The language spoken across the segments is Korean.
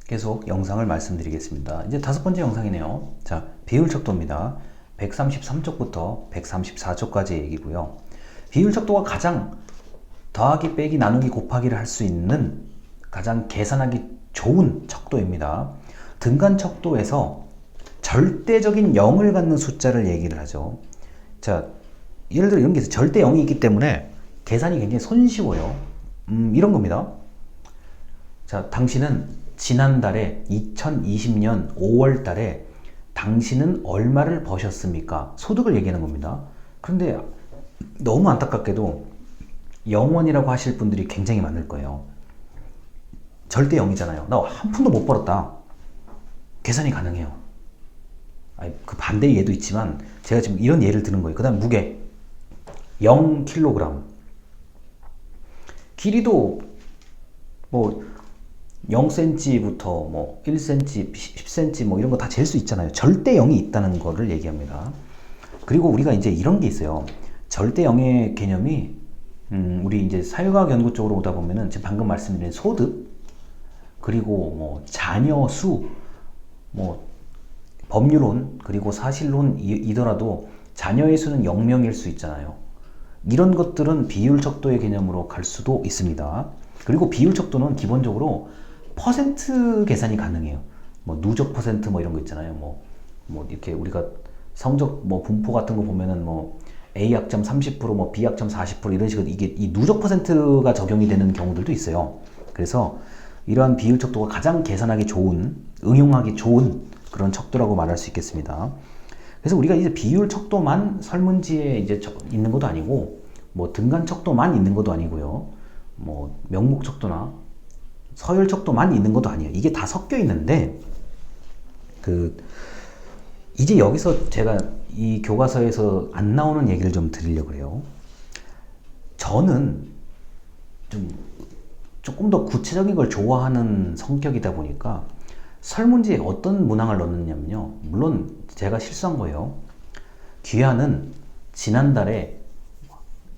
계속 영상을 말씀드리겠습니다. 이제 5번째 영상이네요. 자, 비율 척도입니다. 133쪽부터 134쪽까지 얘기고요. 비율 척도가 가장 더하기, 빼기, 나누기, 곱하기를 할 수 있는 가장 계산하기 좋은 척도입니다. 등간 척도에서 절대적인 0을 갖는 숫자를 얘기를 하죠. 자, 예를 들어 이런 게 있어요. 절대 0이 있기 때문에 계산이 굉장히 손쉬워요. 이런 겁니다. 자, 당신은 지난달에 2020년 5월 달에 당신은 얼마를 버셨습니까? 소득을 얘기하는 겁니다. 그런데 너무 안타깝게도 0원이라고 하실 분들이 굉장히 많을 거예요. 절대 0이잖아요. 나 한 푼도 못 벌었다. 계산이 가능해요. 아니, 그 반대의 예도 있지만 제가 지금 이런 예를 드는 거예요. 그 다음 무게 0kg. 길이도 뭐 0cm부터 뭐 1cm, 10cm 뭐 이런 거 다 잴 수 있잖아요. 절대 0이 있다는 거를 얘기합니다. 그리고 우리가 이제 이런 게 있어요. 절대 0의 개념이 우리 이제 사회과학 연구 쪽으로 오다 보면은 지금 방금 말씀드린 소득, 그리고 뭐 자녀 수, 뭐 법률론, 그리고 사실론이더라도 자녀의 수는 0명일 수 있잖아요. 이런 것들은 비율 척도의 개념으로 갈 수도 있습니다. 그리고 비율 척도는 기본적으로 퍼센트 계산이 가능해요. 뭐 누적 퍼센트 뭐 이런 거 있잖아요. 뭐 이렇게 우리가 성적 뭐 분포 같은 거 보면은 뭐 A 학점 30%, 뭐 B 학점 40% 이런 식으로 이게 이 누적 퍼센트가 적용이 되는 경우들도 있어요. 그래서 이러한 비율 척도가 가장 계산하기 좋은, 응용하기 좋은 그런 척도라고 말할 수 있겠습니다. 그래서 우리가 이제 비율 척도만 설문지에 이제 있는 것도 아니고, 뭐 등간 척도만 있는 것도 아니고요. 뭐 명목 척도나 서열 척도만 있는 것도 아니에요. 이게 다 섞여 있는데, 이제 여기서 제가 이 교과서에서 안 나오는 얘기를 좀 드리려고 해요. 저는 조금 더 구체적인 걸 좋아하는 성격이다 보니까 설문지에 어떤 문항을 넣느냐면요. 물론 제가 실수한 거예요. 귀하는 지난달에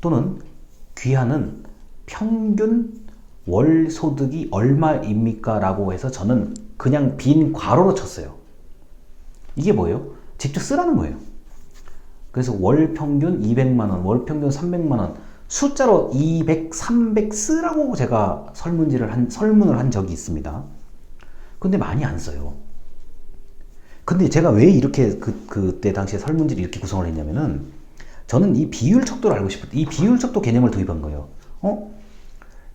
또는 귀하는 평균 월 소득이 얼마입니까? 라고 해서 저는 그냥 빈 괄호로 쳤어요. 이게 뭐예요? 직접 쓰라는 거예요. 그래서 월 평균 200만원, 월 평균 300만원, 숫자로 200, 300 쓰라고 제가 설문을 한 적이 있습니다. 근데 많이 안 써요. 근데 제가 왜 이렇게 그때 당시에 설문지를 이렇게 구성을 했냐면은 저는 이 비율 척도를 알고 싶었어요. 이 비율 척도 개념을 도입한 거예요.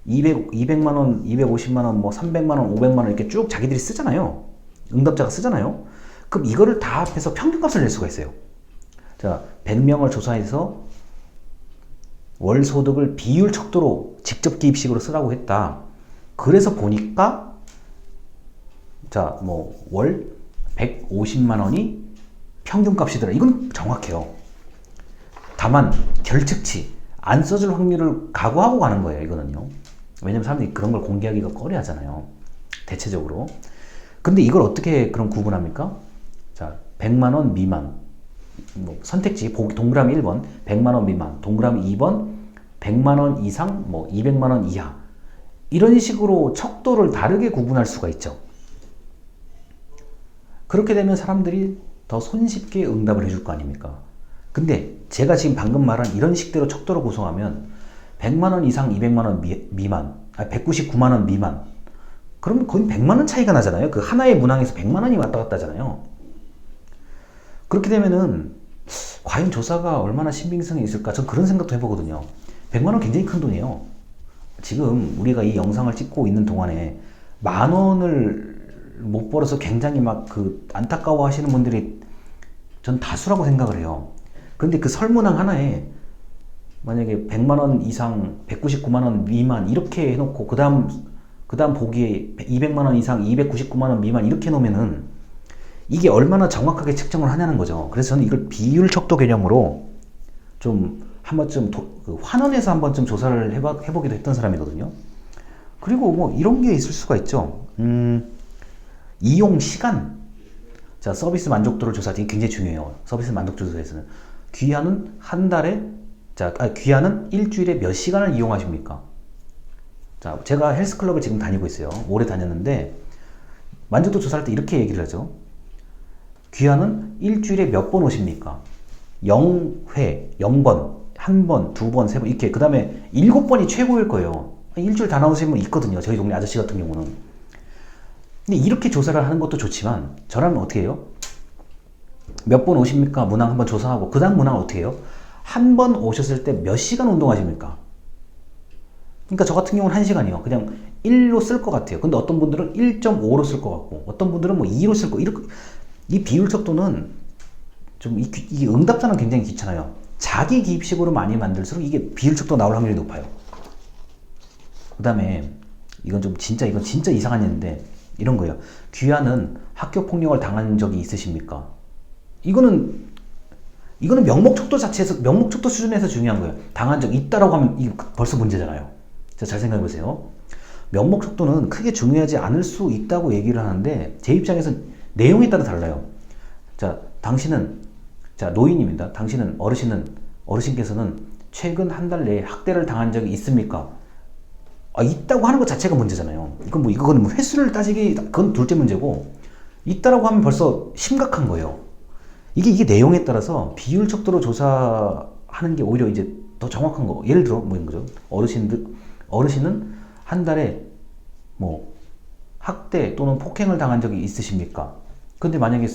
200만원, 250만원, 뭐 300만원, 500만원 이렇게 쭉 자기들이 쓰잖아요. 응답자가 쓰잖아요. 그럼 이거를 다 합해서 평균값을 낼 수가 있어요. 자, 100명을 조사해서 월 소득을 비율 척도로 직접 기입식으로 쓰라고 했다. 그래서 보니까 자, 뭐 월 150만 원이 평균값이더라. 이건 정확해요. 다만 결측치 안 써줄 확률을 각오하고 가는 거예요. 이거는요. 왜냐면 사람들이 그런 걸 공개하기가 꺼려 하잖아요. 대체적으로. 근데 이걸 어떻게 그럼 구분합니까? 자, 100만 원 미만. 뭐 선택지 동그라미 1번 100만 원 미만, 동그라미 2번 100만 원 이상, 뭐 200만 원 이하. 이런 식으로 척도를 다르게 구분할 수가 있죠. 그렇게 되면 사람들이 더 손쉽게 응답을 해줄 거 아닙니까? 근데 제가 지금 방금 말한 이런 식대로 척도를 구성하면 100만 원 이상 200만 원 미만, 199만 원 미만. 그러면 거의 100만 원 차이가 나잖아요. 그 하나의 문항에서 100만 원이 왔다 갔다 하잖아요. 그렇게 되면은 과연 조사가 얼마나 신빙성이 있을까? 전 그런 생각도 해보거든요. 100만 원 굉장히 큰 돈이에요. 지금 우리가 이 영상을 찍고 있는 동안에 10,000원을 못 벌어서 굉장히 막 안타까워 하시는 분들이 전 다수라고 생각을 해요. 근데 그 설문항 하나에 만약에 100만 원 이상, 199만 원 미만 이렇게 해놓고 그 다음 보기에 200만 원 이상, 299만 원 미만 이렇게 해놓으면은 이게 얼마나 정확하게 측정을 하냐는 거죠. 그래서 저는 이걸 비율 척도 개념으로 좀 한 번쯤 환원해서 한 번쯤 조사를 해보기도 했던 사람이거든요. 그리고 뭐 이런 게 있을 수가 있죠. 이용 시간. 자, 서비스 만족도를 조사하기 굉장히 중요해요. 서비스 만족도 조사에서는 귀하는 한 달에, 귀하는 일주일에 몇 시간을 이용하십니까? 자, 제가 헬스클럽을 지금 다니고 있어요. 오래 다녔는데 만족도 조사할 때 이렇게 얘기를 하죠. 귀하는 일주일에 몇 번 오십니까? 0회, 0번, 1번, 2번, 3번 이렇게. 그 다음에 7번이 최고일 거예요. 일주일 다 나오시는 분 있거든요. 저희 동네 아저씨 같은 경우는. 근데 이렇게 조사를 하는 것도 좋지만 저라면 어떻게 해요? 몇 번 오십니까? 문항 한번 조사하고 그 다음 문항 어떻게 해요? 한 번 오셨을 때 몇 시간 운동하십니까? 그러니까 저 같은 경우는 1시간이요. 그냥 1로 쓸 것 같아요. 근데 어떤 분들은 1.5로 쓸 것 같고 어떤 분들은 뭐 2로 쓸 거. 이렇게 이 비율적도는 좀 이게 응답자는 굉장히 귀찮아요. 자기 기입식으로 많이 만들수록 이게 비율적도 나올 확률이 높아요. 그 다음에 이건 진짜 이상한 얘기인데 이런 거예요. 귀하는 학교 폭력을 당한 적이 있으십니까? 이거는 명목척도 자체에서 명목척도 수준에서 중요한 거예요. 당한 적 있다라고 하면 이거 벌써 문제잖아요. 자, 잘 생각해 보세요. 명목척도는 크게 중요하지 않을 수 있다고 얘기를 하는데 제 입장에서 내용에 따라 달라요. 자, 노인입니다. 어르신께서는 최근 한 달 내에 학대를 당한 적이 있습니까? 있다고 하는 것 자체가 문제잖아요. 이건 횟수를 따지기, 그건 둘째 문제고, 있다라고 하면 벌써 심각한 거예요. 이게 내용에 따라서 비율적도로 조사하는 게 오히려 이제 더 정확한 거. 예를 들어, 이런 거죠. 어르신은 한 달에 학대 또는 폭행을 당한 적이 있으십니까? 근데 만약에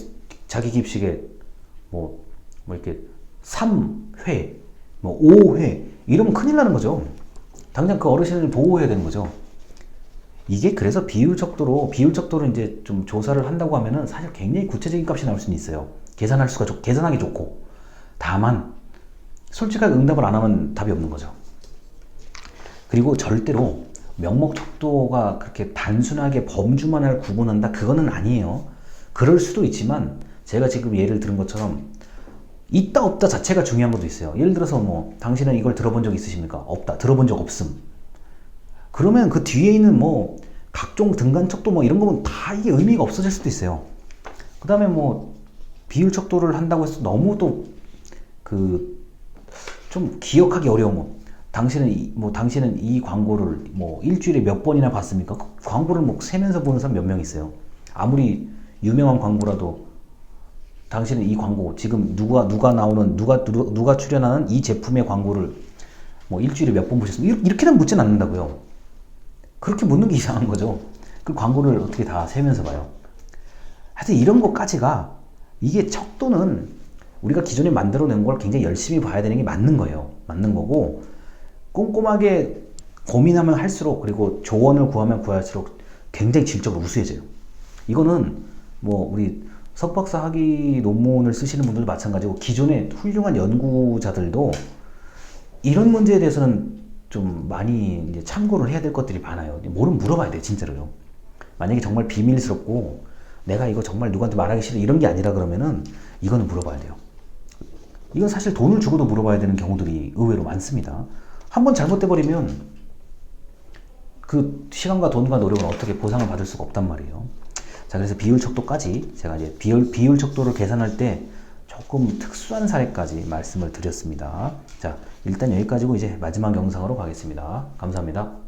자기 기입식에 이렇게 3회, 5회, 이러면 큰일 나는 거죠. 당장 그 어르신을 보호해야 되는 거죠. 이게 그래서 비율적도로 이제 좀 조사를 한다고 하면은 사실 굉장히 구체적인 값이 나올 수는 있어요. 계산하기 좋고. 다만, 솔직하게 응답을 안 하면 답이 없는 거죠. 그리고 절대로 명목척도가 그렇게 단순하게 범주만을 구분한다? 그거는 아니에요. 그럴 수도 있지만, 제가 지금 예를 들은 것처럼, 있다 없다 자체가 중요한 것도 있어요. 예를 들어서 당신은 이걸 들어본 적 있으십니까? 없다. 들어본 적 없음. 그러면 그 뒤에 있는 각종 등간척도 이런 거면 다 이게 의미가 없어질 수도 있어요. 그 다음에 비율척도를 한다고 해서 너무 좀 기억하기 어려워. 당신은 이 광고를 일주일에 몇 번이나 봤습니까? 그 광고를 세면서 보는 사람 몇 명 있어요. 아무리 유명한 광고라도 당신은 이 광고, 지금 누가 출연하는 이 제품의 광고를 일주일에 몇 번 보셨습니까? 이렇게는 묻진 않는다고요. 그렇게 묻는 게 이상한 거죠. 그 광고를 어떻게 다 세면서 봐요. 하여튼 이런 것까지가, 이게 척도는 우리가 기존에 만들어낸 걸 굉장히 열심히 봐야 되는 게 맞는 거예요. 맞는 거고, 꼼꼼하게 고민하면 할수록, 그리고 조언을 구하면 구할수록 굉장히 질적으로 우수해져요. 이거는 우리 석박사 학위 논문을 쓰시는 분들도 마찬가지고 기존의 훌륭한 연구자들도 이런 문제에 대해서는 좀 많이 이제 참고를 해야 될 것들이 많아요. 뭐는 물어봐야 돼요, 진짜로요. 만약에 정말 비밀스럽고 내가 이거 정말 누구한테 말하기 싫어 이런 게 아니라 그러면은 이거는 물어봐야 돼요. 이건 사실 돈을 주고도 물어봐야 되는 경우들이 의외로 많습니다. 한번 잘못돼 버리면 그 시간과 돈과 노력을 어떻게 보상을 받을 수가 없단 말이에요. 자, 그래서 비율척도까지 제가 이제 비율척도를 계산할 때 조금 특수한 사례까지 말씀을 드렸습니다. 자, 일단 여기까지고 이제 마지막 영상으로 가겠습니다. 감사합니다.